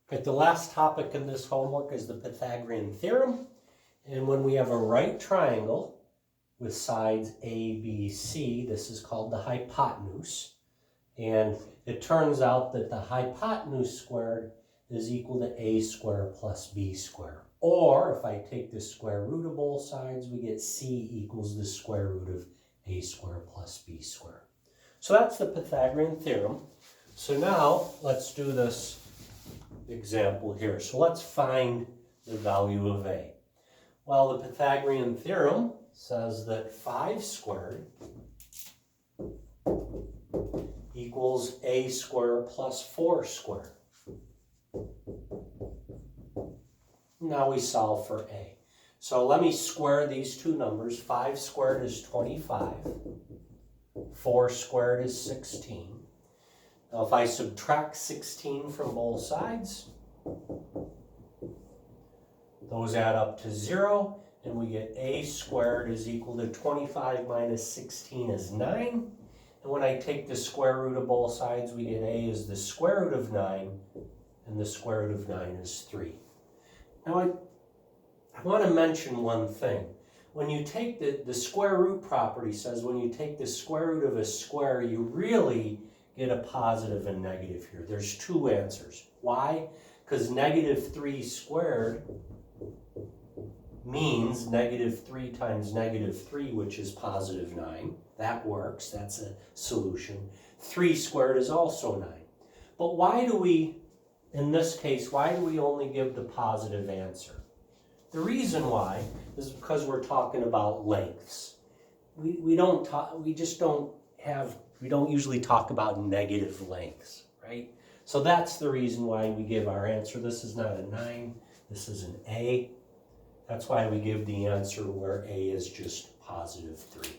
Okay, the last topic in this homework is the Pythagorean Theorem. And when we have a right triangle with sides A, B, C, this is called the hypotenuse. And it turns out that the hypotenuse squared is equal to A squared plus B squared. Or if I take the square root of both sides, we get C equals the square root of A squared plus B squared. So that's the Pythagorean Theorem. So now let's do this example here. So let's find the value of A. Well, the Pythagorean Theorem says that 5 squared equals A squared plus 4 squared. Now we solve for A. So let me square these two numbers. 5 squared is 25. 4 squared is 16. Now if I subtract 16 from both sides, those add up to 0, and we get A squared is equal to 25 minus 16 is 9. And when I take the square root of both sides, we get A is the square root of 9, and the square root of 9 is 3. Now I want to mention one thing. When you take the square root property says when you take the square root of a square, you really get a positive and negative here. There's two answers. Why? Because negative 3 squared means negative 3 times negative 3, which is positive 9. That works. That's a solution. 3 squared is also 9. But why do we, in this case, why do we only give the positive answer? The reason why is because we're talking about lengths. We don't usually talk about negative lengths, right? So that's the reason why we give our answer. This is not a 9, this is an A. That's why we give the answer where A is just positive 3.